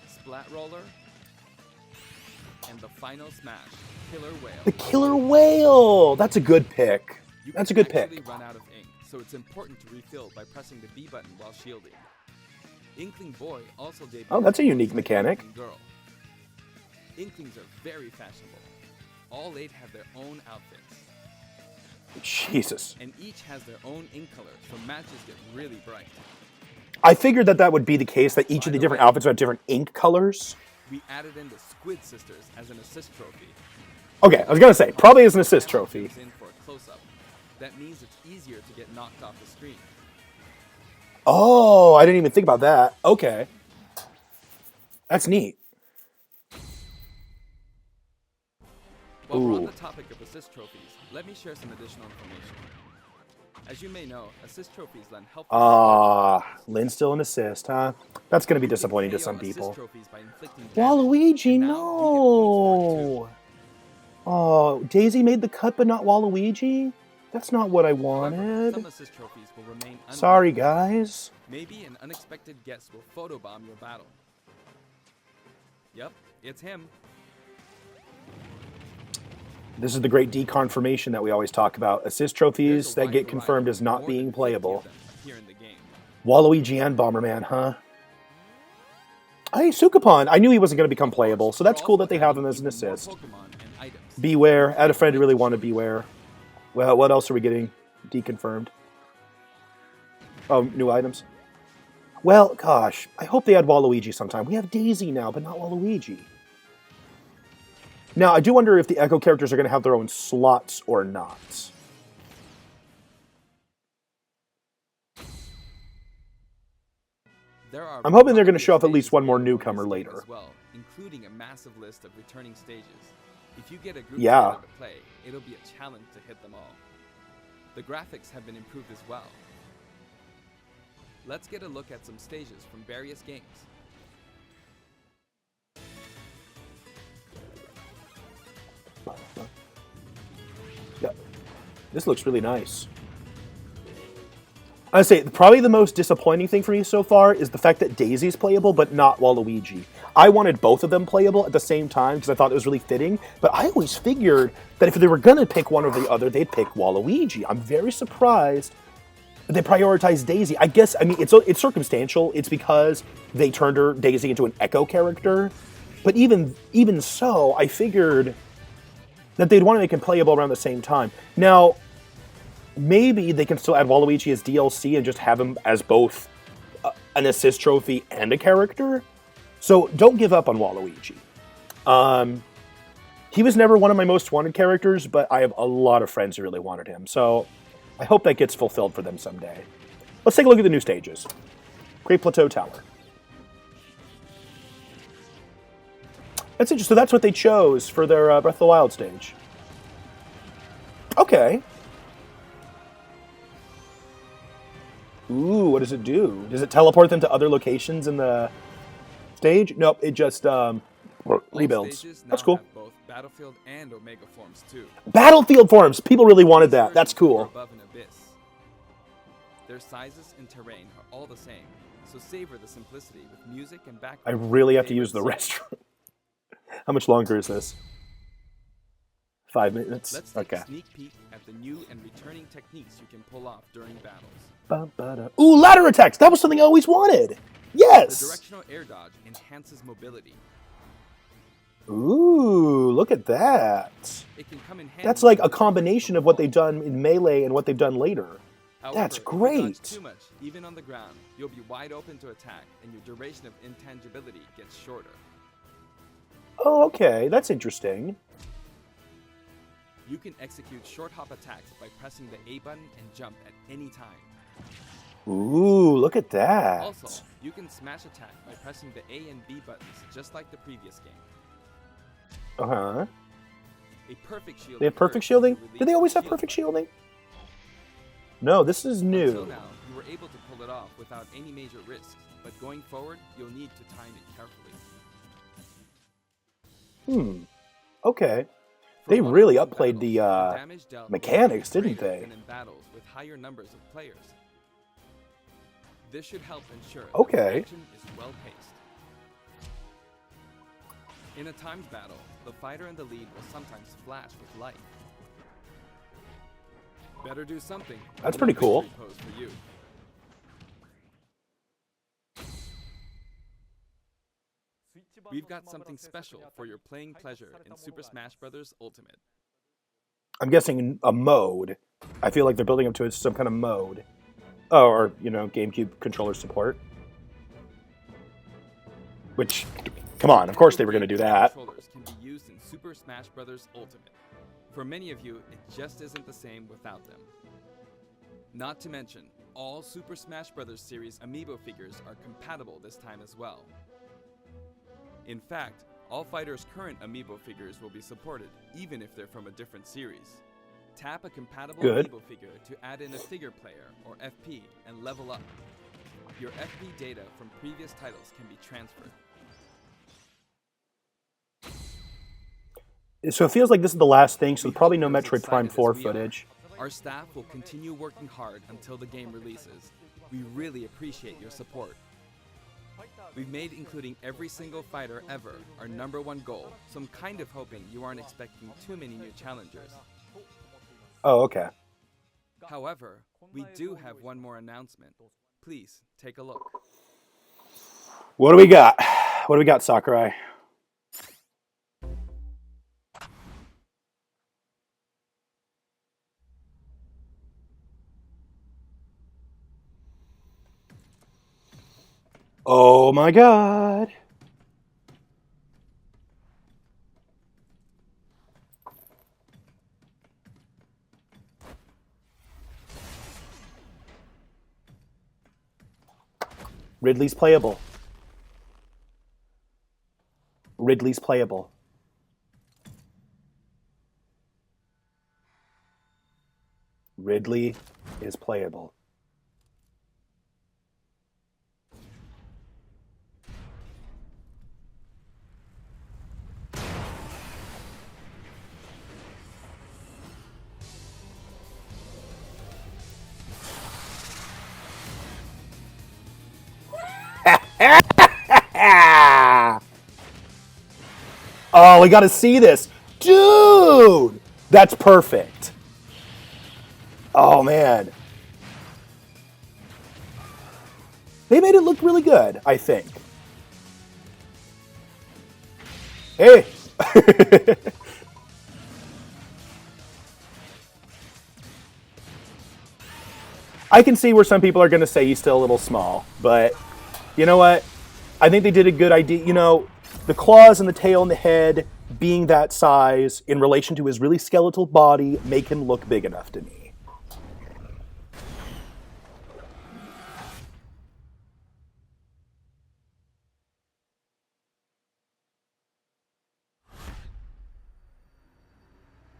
Splat Roller, and the final smash, Killer Whale. The Killer Whale. That's a good pick. You That's a can good actually pick. run out of ink, so it's important to refill by pressing the B button while shielding. Inkling Boy also debuted. Oh, that's a unique as mechanic. Inkling Girl. Inklings are very fashionable. All 8 have their own outfits, Jesus. and each has their own ink color, so matches get really bright. I figured that would be the case, that each of the different outfits would have different ink colors. We added in the Squid Sisters as an assist trophy. Okay, I was going to say, probably as an assist trophy. In for a close-up. That means it's easier to get knocked off the screen. Oh, I didn't even think about that. Okay. That's neat. While we're on Ooh. the topic of assist trophies, let me share some additional information. As you may know, assist trophies lend help. Lynn's still an assist, huh? That's going to be disappointing to some assist people. trophies by inflicting damage, Waluigi, and now you get points for it too. no! Oh, Daisy made the cut, but not Waluigi? That's not what I However, wanted. some assist trophies will remain Sorry, unbeaten. guys. Maybe an unexpected guest will photobomb your battle. Yep, it's him. This is the great deconfirmation that we always talk about. Assist trophies that get confirmed as not being playable. Waluigi and Bomberman, huh? Hey, Sukapon. I knew he wasn't going to become playable, so that's cool that they have him as an assist. Beware. I had a friend who really wanted Beware. Well, what else are we getting deconfirmed? Oh, new items. Well, gosh, I hope they add Waluigi sometime. We have Daisy now, but not Waluigi. Now, I do wonder if the Echo characters are going to have their own slots or not. I'm hoping they're going to show off at least one more newcomer later. As well, including a massive list of returning stages. If you get a group Yeah. together to play, it'll be a challenge to hit them all. The graphics have been improved as well. Let's get a look at some stages from various games. Yeah. This looks really nice. I'd say probably the most disappointing thing for me so far is the fact that Daisy's playable, but not Waluigi. I wanted both of them playable at the same time because I thought it was really fitting, but I always figured that if they were going to pick one or the other, they'd pick Waluigi. I'm very surprised that they prioritized Daisy. I guess, I mean, it's circumstantial. It's because they turned Daisy into an Echo character. But even so, I figured that they'd want to make him playable around the same time. Now, maybe they can still add Waluigi as DLC and just have him as both an assist trophy and a character. So don't give up on Waluigi. He was never one of my most wanted characters, but I have a lot of friends who really wanted him. So I hope that gets fulfilled for them someday. Let's take a look at the new stages. Great Plateau Tower. That's interesting. So that's what they chose for their Breath of the Wild stage. Okay. Ooh, what does it do? Does it teleport them to other locations in the stage? Nope, it just rebuilds. That's cool. Have both Battlefield and Omega forms too. Battlefield forms! People really wanted that. That's cool. Above an abyss. Their sizes and terrain are all the same, so savor the simplicity with music and background. I really have to use the restroom. How much longer is this? 5 minutes? Let's take Okay. a sneak peek at the new and returning techniques you can pull off during battles. Ooh, ladder attacks! That was something I always wanted! Yes! The directional air dodge enhances mobility. Ooh, look at that. It can come in handy. That's like a combination of what they've done in Melee and what they've done later. However, That's if you great. dodge too much, even on the ground, you'll be wide open to attack, and your duration of intangibility gets shorter. Oh, okay. That's interesting. You can execute short hop attacks by pressing the A button and jump at any time. Ooh, look at that. Also, you can smash attack by pressing the A and B buttons, just like the previous game. Uh-huh. A perfect shielding. They have perfect shielding? Did they always have perfect shielding? No, this is Until new. now, you were able to pull it off without any major risks, but going forward, you'll need to time it carefully. Okay. For They one-on-one really battles, upplayed the damage dealt will mechanics, be didn't greater they? than in battles with higher numbers of players. This should help ensure that Okay. the action is well paced. In a timed battle, the fighter in the lead will sometimes flash with light. Better do something. That's than pretty a cool. victory pose for you. We've got something special for your playing pleasure in Super Smash Bros. Ultimate. I'm guessing a mode. I feel like they're building up to some kind of mode. Oh, or, you know, GameCube controller support. Which, come on, of course they were going to do that. Controllers can be used in Super Smash Bros. Ultimate. For many of you, it just isn't the same without them. Not to mention, all Super Smash Bros. Series amiibo figures are compatible this time as well. In fact, all fighters' current amiibo figures will be supported, even if they're from a different series. Tap a compatible Good. amiibo figure to add in a figure player, or FP, and level up. Your FP data from previous titles can be transferred. So it feels like this is the last thing, so We probably hope no you're as Metroid Prime excited 4 as we are. footage. Our staff will continue working hard until the game releases. We really appreciate your support. We've made including every single fighter ever our #1 goal, so I'm kind of hoping you aren't expecting too many new challengers. Oh, okay. However, we do have one more announcement. Please take a look. What do we got? What do we got, Sakurai? Oh my god. Ridley's playable. Ridley's playable. Ridley is playable. Oh, we gotta see this. Dude! That's perfect. Oh, man. They made it look really good, I think. Hey! I can see where some people are going to say he's still a little small, but you know what? I think they did a good idea. You know, the claws and the tail and the head being that size in relation to his really skeletal body make him look big enough to me.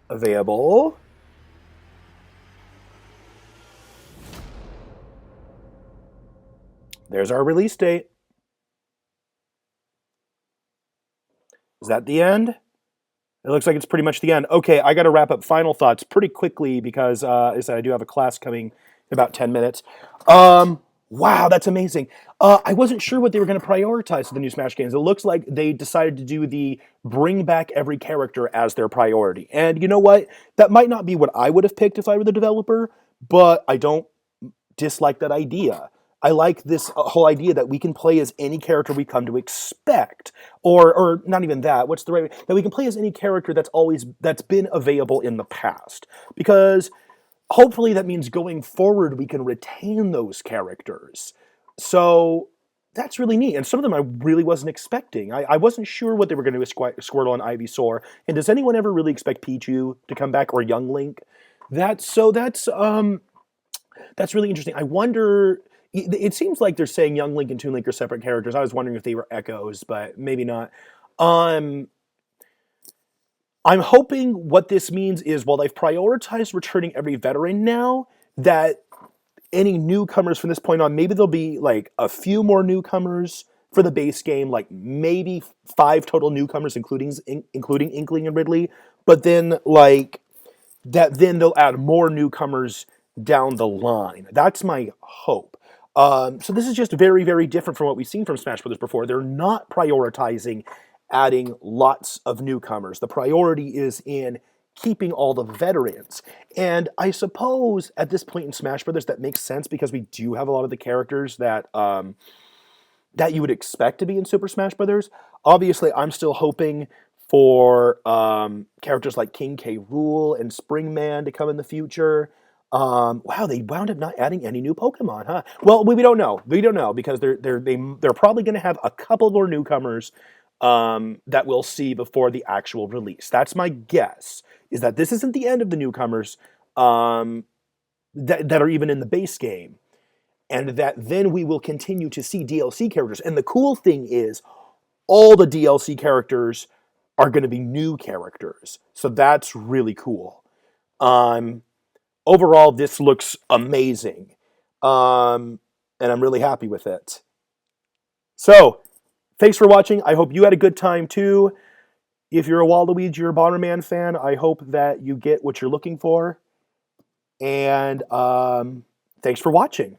Available. There's our release date. Is that the end? It looks like it's pretty much the end. Okay, I got to wrap up final thoughts pretty quickly because as I said, I do have a class coming in about 10 minutes. Wow, that's amazing. I wasn't sure what they were going to prioritize for the new Smash games. It looks like they decided to do the bring back every character as their priority. And you know what? That might not be what I would have picked if I were the developer, but I don't dislike that idea. I like this whole idea that we can play as any character we come to expect, or not even that. What's the right way? That we can play as any character that's been available in the past, because hopefully that means going forward we can retain those characters. So that's really neat, and some of them I really wasn't expecting. I wasn't sure what they were going to do with Squirtle and Ivysaur. And does anyone ever really expect Pichu to come back or Young Link? That's really interesting. I wonder. It seems like they're saying Young Link and Toon Link are separate characters. I was wondering if they were echoes, but maybe not. I'm hoping what this means is while they've prioritized returning every veteran now, that any newcomers from this point on, maybe there'll be like a few more newcomers for the base game, like maybe 5 total newcomers, including Inkling and Ridley. But then then they'll add more newcomers down the line. That's my hope. So this is just very, very different from what we've seen from Smash Bros. Before. They're not prioritizing adding lots of newcomers. The priority is in keeping all the veterans. And I suppose at this point in Smash Bros. That makes sense because we do have a lot of the characters that that you would expect to be in Super Smash Bros. Obviously, I'm still hoping for characters like King K. Rool and Springman to come in the future. Wow, they wound up not adding any new Pokemon, huh? Well, we don't know. We don't know because they're probably going to have a couple more newcomers that we'll see before the actual release. That's my guess. Is that this isn't the end of the newcomers that are even in the base game, and that then we will continue to see DLC characters. And the cool thing is, all the DLC characters are going to be new characters, so that's really cool. Overall, this looks amazing. And I'm really happy with it. So, thanks for watching. I hope you had a good time too. If you're a Waluigi or Bomberman fan, I hope that you get what you're looking for. And thanks for watching.